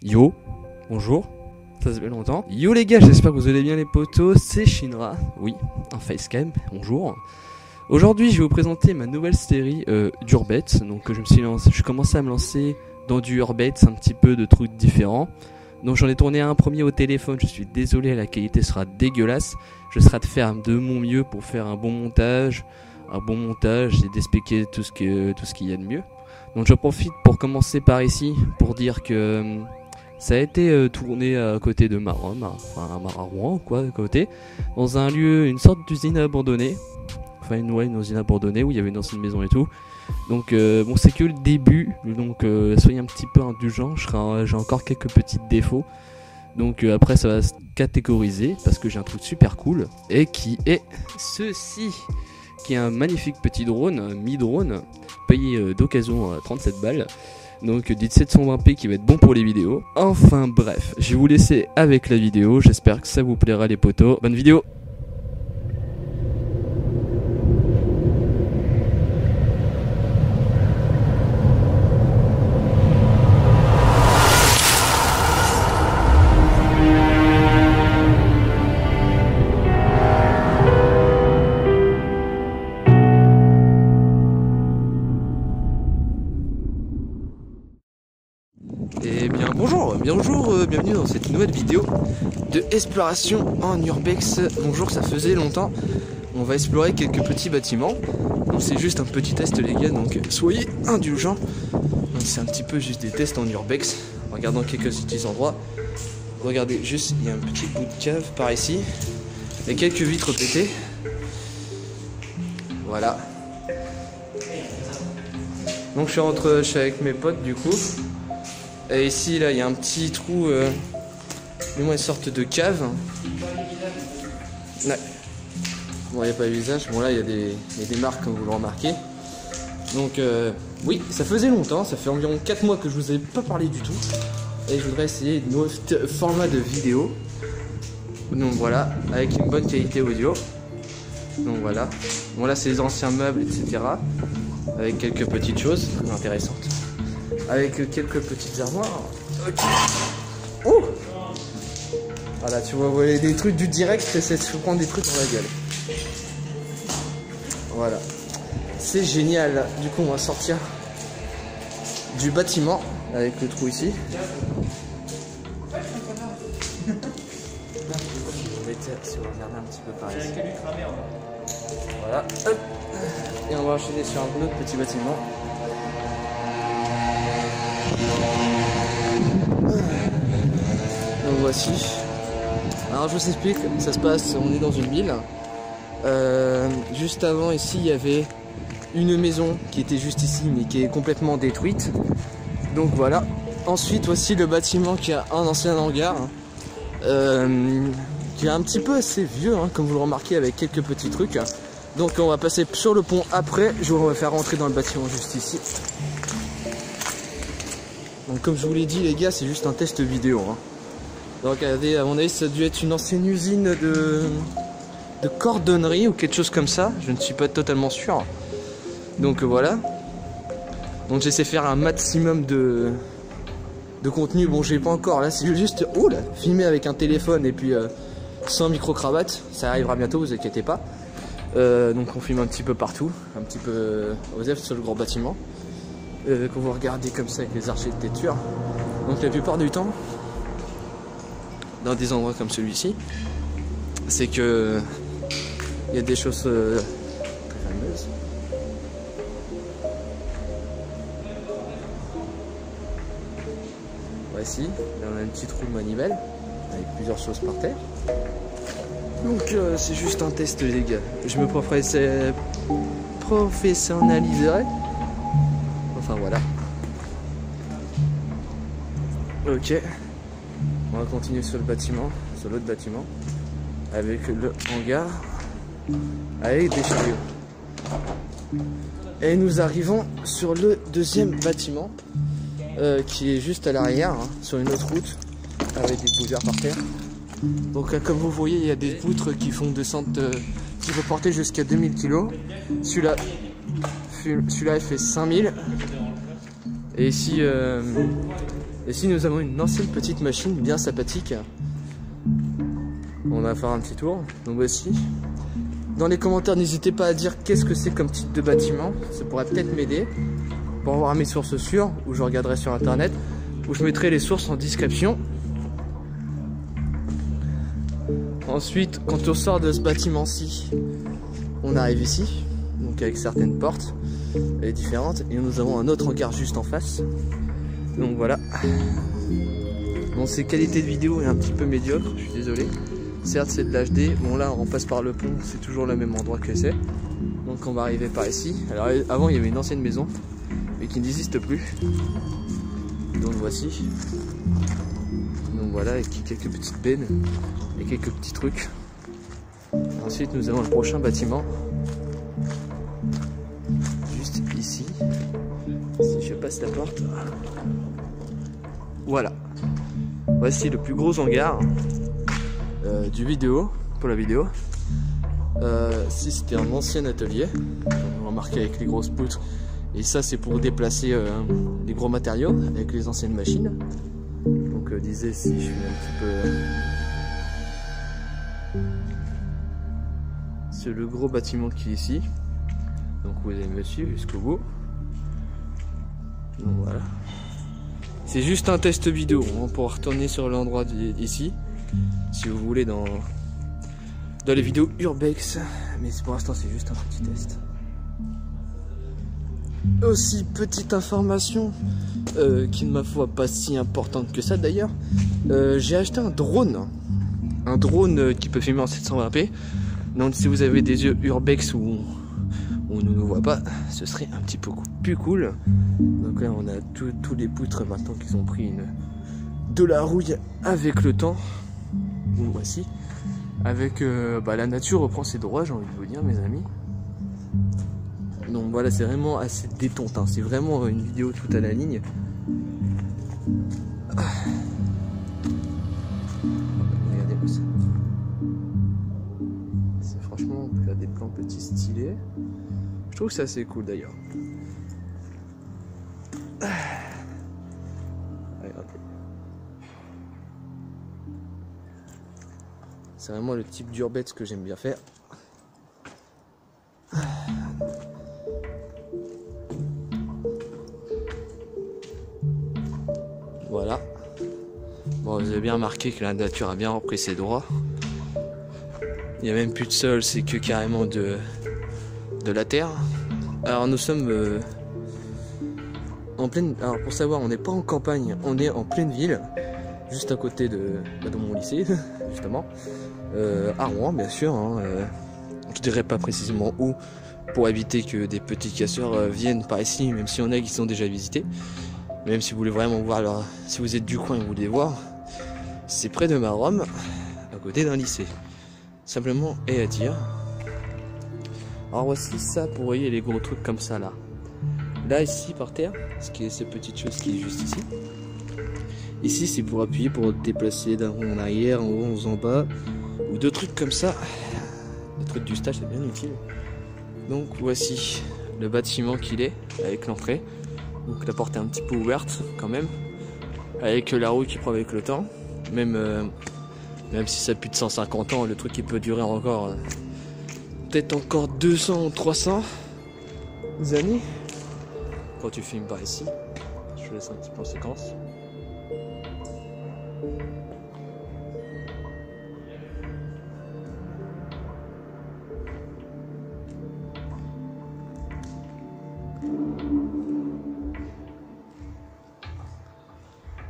Yo, bonjour, ça fait longtemps. Yo les gars, j'espère que vous allez bien les potos, c'est Shinra, oui, un facecam, bonjour. Aujourd'hui je vais vous présenter ma nouvelle série d'Urbex, donc je commençais à me lancer dans du Urbex, un petit peu de trucs différents. Donc j'en ai tourné un premier au téléphone, je suis désolé, la qualité sera dégueulasse. Je serai de faire de mon mieux pour faire un bon montage et d'expliquer tout ce qu'il y a de mieux. Donc j'en profite pour commencer par ici, pour dire que ça a été tourné à côté de Marouen, quoi, à côté, dans un lieu, une sorte d'usine abandonnée. Enfin une usine abandonnée où il y avait une ancienne maison et tout. Donc bon, c'est que le début, donc soyez un petit peu indulgents, j'ai encore quelques petits défauts. Donc après ça va se catégoriser parce que j'ai un truc super cool et qui est ceci, qui est un magnifique petit drone, mi-drone, payé d'occasion à 37 balles. Donc dit 720p qui va être bon pour les vidéos. Enfin bref, je vais vous laisser avec la vidéo, j'espère que ça vous plaira les potos. Bonne vidéo. Et bien bonjour, bienvenue dans cette nouvelle vidéo de exploration en Urbex. Bonjour, ça faisait longtemps. On va explorer quelques petits bâtiments. Donc c'est juste un petit test les gars, donc soyez indulgents. Donc c'est un petit peu juste des tests en Urbex, en regardant quelques petits endroits. Regardez, juste il y a un petit bout de cave par ici. Il y a quelques vitres pétées. Voilà. Donc je suis avec mes potes du coup. Et ici, là, il y a un petit trou, une sorte de cave. Ouais. Bon, il n'y a pas de visage. Bon, là, il y a des marques, comme vous le remarquez. Donc, oui, ça faisait longtemps. Ça fait environ 4 mois que je vous ai pas parlé du tout. Et je voudrais essayer de nouveau format de vidéo. Donc, voilà, avec une bonne qualité audio. Donc, voilà. Bon, là, c'est les anciens meubles, etc. Avec quelques petites choses très intéressantes. Avec quelques petites armoires. Ok. Oh. Voilà, tu vois, vous voyez des trucs du direct, c'est de se prendre des trucs dans la gueule. Voilà. C'est génial. Du coup, on va sortir du bâtiment avec le trou ici. Si vous regardez un petit peu par ici. Voilà. Hop. Et on va enchaîner sur un autre petit bâtiment. Donc voici. Alors je vous explique, ça se passe, on est dans une ville. Juste avant ici il y avait une maison qui était juste ici mais qui est complètement détruite. Donc voilà. Ensuite voici le bâtiment qui a un ancien hangar. Qui est un petit peu assez vieux hein, comme vous le remarquez avec quelques petits trucs. Donc on va passer sur le pont après, je vais vous faire rentrer dans le bâtiment juste ici. Donc comme je vous l'ai dit les gars, c'est juste un test vidéo hein. Donc regardez, à mon avis ça a dû être une ancienne usine de cordonnerie ou quelque chose comme ça, je ne suis pas totalement sûr. Donc voilà. Donc j'essaie de faire un maximum de contenu, bon j'ai pas encore, là c'est juste filmer avec un téléphone et puis sans micro-cravate, ça arrivera bientôt, vous inquiétez pas. Donc on filme un petit peu partout, un petit peu aux F sur le gros bâtiment. Quand vous regardez comme ça avec les architectures. Donc la plupart du temps, dans des endroits comme celui-ci, c'est que il y a des choses très fameuses. Voici, là on a un petit trou de manivelle avec plusieurs choses par terre. Donc c'est juste un test les gars. Je me professionnaliserai. Enfin voilà. Ok. On va continuer sur le bâtiment, sur l'autre bâtiment, avec le hangar, avec des chariots. Et nous arrivons sur le deuxième bâtiment, qui est juste à l'arrière, hein, sur une autre route, avec des poussières par terre. Donc comme vous voyez, il y a des poutres qui font descendre, qui peuvent porter jusqu'à 2000 kg. Celui-là il fait 5000. Et ici Ici nous avons une ancienne petite machine bien sympathique. On va faire un petit tour. Donc voici. Dans les commentaires, n'hésitez pas à dire qu'est-ce que c'est comme type de bâtiment. Ça pourrait peut-être m'aider pour avoir mes sources sûres, ou je regarderai sur internet, ou je mettrai les sources en description. Ensuite, quand on sort de ce bâtiment-ci, on arrive ici, donc avec certaines portes, elle est différente, et nous avons un autre hangar juste en face. Donc voilà. Bon, ces qualités de vidéo est un petit peu médiocre, je suis désolé. Certes, c'est de l'HD. Bon, là, on passe par le pont, c'est toujours le même endroit que c'est. Donc, on va arriver par ici. Alors, avant, il y avait une ancienne maison, mais qui n'existe plus. Donc, voici. Donc, voilà, avec quelques petites bennes et quelques petits trucs. Ensuite, nous avons le prochain bâtiment. Juste ici. Si je passe la porte. Voilà. Voici le plus gros hangar du vidéo, pour la vidéo. Si c'était un ancien atelier, vous remarquez avec les grosses poutres, et ça c'est pour déplacer les gros matériaux avec les anciennes machines. Donc disais si je suis un petit peu... C'est le gros bâtiment qui est ici. Donc vous allez me suivre jusqu'au bout. Donc voilà. C'est juste un test vidéo, on pourra retourner sur l'endroit ici, si vous voulez, dans les vidéos Urbex, mais pour l'instant c'est juste un petit test. Aussi, petite information, qui ne ma foi pas si importante que ça d'ailleurs, j'ai acheté un drone qui peut filmer en 720p, donc si vous avez des yeux Urbex où on ne nous voit pas, ce serait un petit peu plus cool. Donc là on a tous les poutres maintenant qui ont pris de la rouille avec le temps. Bon, voici. Avec la nature reprend ses droits, j'ai envie de vous dire mes amis. Donc voilà, c'est vraiment assez détente, hein. C'est vraiment une vidéo tout à la ligne. Regardez-moi ça. C'est franchement, on peut faire des plans petits stylés. Je trouve que c'est assez cool d'ailleurs. Regardez. C'est vraiment le type d'urbex que j'aime bien faire. Voilà. Bon, vous avez bien remarqué que la nature a bien repris ses droits. Il n'y a même plus de sol, c'est que carrément de la terre. Alors nous sommes en pleine... Alors pour savoir, on n'est pas en campagne, on est en pleine ville. Juste à côté de mon lycée, justement. À Rouen, bien sûr. Hein, je dirais pas précisément où, pour éviter que des petits casseurs viennent par ici, même si on a qui sont déjà visités. Même si vous voulez vraiment voir, si vous êtes du coin et vous voulez voir, c'est près de Marom, à côté d'un lycée. Simplement et à dire. Alors voici ça, pour voyez les gros trucs comme ça là. Là ici par terre, ce qui est cette petite chose qui est juste ici. Ici c'est pour appuyer, pour déplacer d'un rond en arrière, en haut, en bas, ou deux trucs comme ça. Les trucs du stage c'est bien utile. Donc voici le bâtiment qu'il est, avec l'entrée. Donc la porte est un petit peu ouverte quand même, avec la roue qui prend avec le temps. Même si ça a plus de 150 ans, le truc il peut durer encore peut-être encore 200 ou 300 années. Quand tu filmes par ici, je laisse un petit peu en séquence.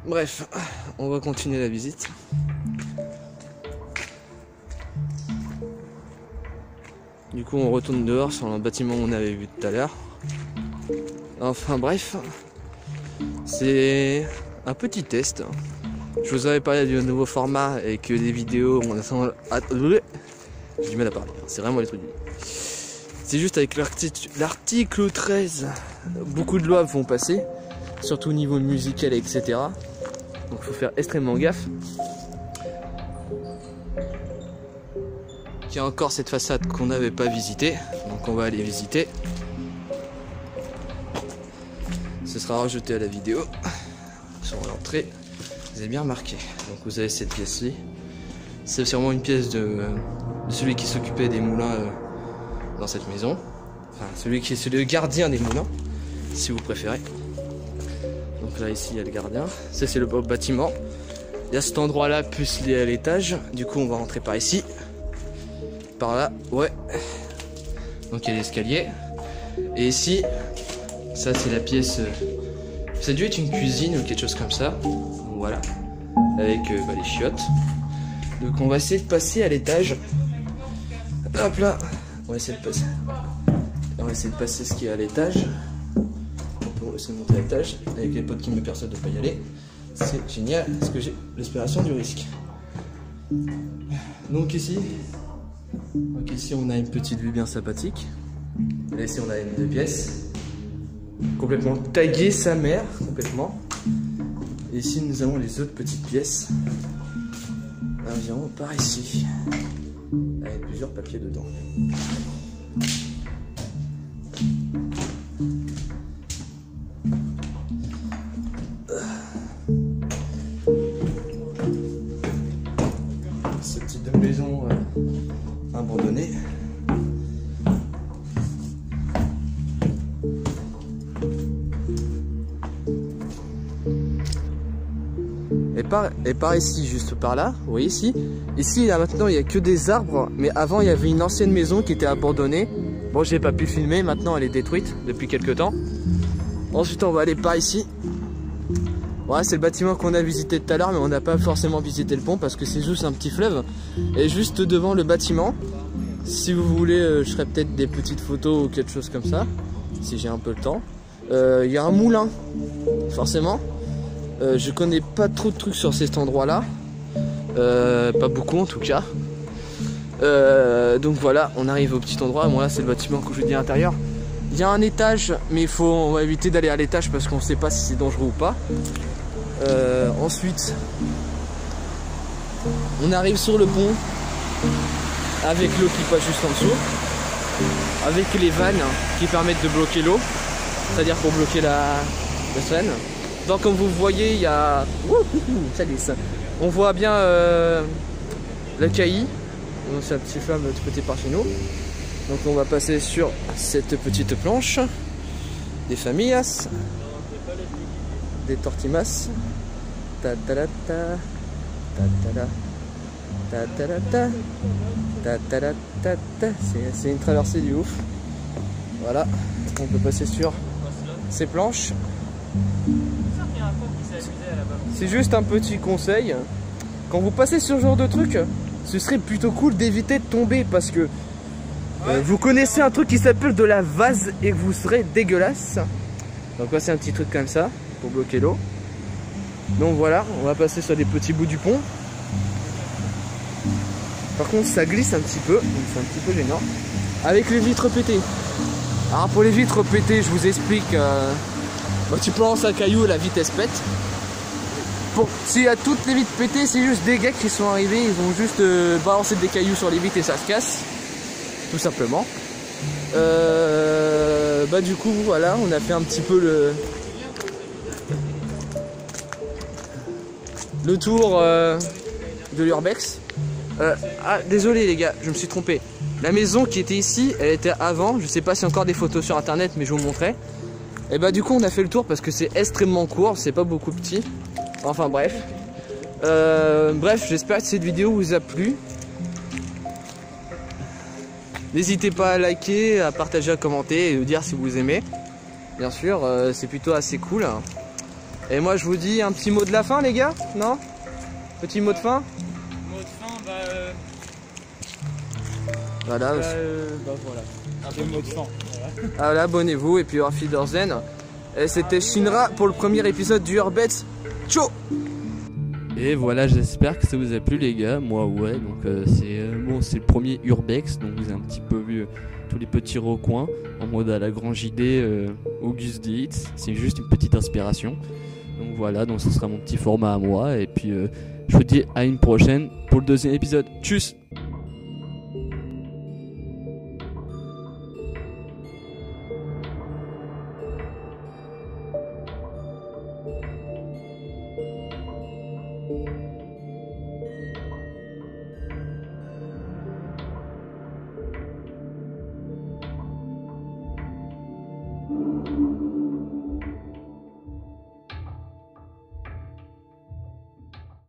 Bref, on va continuer la visite. Du coup, on retourne dehors sur le bâtiment qu'on avait vu tout à l'heure. Enfin bref, c'est un petit test. Je vous avais parlé du nouveau format et que des vidéos, on attend... J'ai du mal à parler, c'est vraiment les trucs. C'est juste avec l'article 13, beaucoup de lois vont passer, surtout au niveau musical, etc. Donc il faut faire extrêmement gaffe. Il y a encore cette façade qu'on n'avait pas visitée, donc on va aller visiter. Ce sera rajouté à la vidéo. sont à l'entrée. Vous avez bien remarqué. Donc vous avez cette pièce-ci. C'est sûrement une pièce de celui qui s'occupait des moulins dans cette maison. Enfin, celui qui est le gardien des moulins, si vous préférez. Donc là, ici, il y a le gardien. Ça, c'est le bâtiment. Il y a cet endroit-là, plus lié à l'étage. Du coup, on va rentrer par ici. Par là, ouais. Donc, il y a l'escalier. Et ici, ça, c'est la pièce... ça a dû être une cuisine ou quelque chose comme ça. Donc, voilà. Avec les chiottes. Donc, on va essayer de passer à l'étage. Hop là. On va essayer de passer. On va essayer de passer ce qui est à l'étage. On va essayer de monter à l'étage. Avec les potes qui me persuadent de ne pas y aller. C'est génial, parce que j'ai l'aspiration du risque. Donc ici, on a une petite vue bien sympathique. Là ici on a une 2 pièces. Complètement taguée sa mère, complètement. Et ici nous avons les autres petites pièces. Environ par ici. Avec plusieurs papiers dedans. Maison abandonnée. Et par ici, juste par là, vous voyez ici. Ici, là maintenant, il n'y a que des arbres. Mais avant, il y avait une ancienne maison qui était abandonnée. Bon, j'ai pas pu filmer. Maintenant, elle est détruite depuis quelques temps. Ensuite, on va aller par ici. Ouais, c'est le bâtiment qu'on a visité tout à l'heure, mais on n'a pas forcément visité le pont parce que c'est juste un petit fleuve. Et juste devant le bâtiment, si vous voulez, je ferai peut-être des petites photos ou quelque chose comme ça, si j'ai un peu le temps. Il y a un moulin, forcément. Je connais pas trop de trucs sur cet endroit-là. Pas beaucoup en tout cas. Donc voilà, on arrive au petit endroit. Bon là, c'est le bâtiment que je vous dis à l'intérieur. Il y a un étage, mais on va éviter d'aller à l'étage parce qu'on ne sait pas si c'est dangereux ou pas. Ensuite, on arrive sur le pont avec l'eau qui passe juste en dessous, avec les vannes qui permettent de bloquer l'eau, c'est-à-dire pour bloquer la Seine. Donc comme vous voyez, il y a... ça glisse. On voit bien la Caillie, donc c'est un petit fleuve de côté par chez nous. Donc on va passer sur cette petite planche des famillas, des tortimas. C'est une traversée du ouf. Voilà, on peut passer sur ces planches. C'est juste un petit conseil. Quand vous passez sur ce genre de truc, ce serait plutôt cool d'éviter de tomber parce que vous connaissez un truc qui s'appelle de la vase et que vous serez dégueulasse. Donc là c'est un petit truc comme ça pour bloquer l'eau. Donc voilà, on va passer sur les petits bouts du pont. Par contre ça glisse un petit peu, donc c'est un petit peu gênant. Avec les vitres pétées. Alors pour les vitres pétées, je vous explique. Tu plances un caillou, la vitesse pète. Bon, s'il y a toutes les vitres pétées, c'est juste des gars qui sont arrivés, ils ont juste balancé des cailloux sur les vitres et ça se casse. Tout simplement. Du coup voilà, on a fait un petit peu le tour de l'Urbex. Désolé les gars, je me suis trompé. La maison qui était ici, elle était avant. Je sais pas si y a encore des photos sur internet, mais je vous montrerai. Et du coup on a fait le tour parce que c'est extrêmement court, c'est pas beaucoup petit. Enfin bref. J'espère que cette vidéo vous a plu. N'hésitez pas à liker, à partager, à commenter et nous dire si vous aimez. Bien sûr, c'est plutôt assez cool. Et moi je vous dis un petit mot de la fin les gars, non? Petit mot de fin? Mot de fin, voilà. Voilà. Un peu mot de fin. Voilà. Voilà, abonnez-vous et puis au Fiederzen. Et c'était Shinra pour le premier épisode du Urbex. Ciao! Et voilà, j'espère que ça vous a plu les gars. Moi ouais, donc c'est le premier Urbex, donc vous avez un petit peu vu tous les petits recoins en mode à la Grand JD Auguste Dietz. C'est juste une petite inspiration. Donc voilà, donc ce sera mon petit format à moi. Et puis je vous dis à une prochaine pour le deuxième épisode. Tchuss! ciao.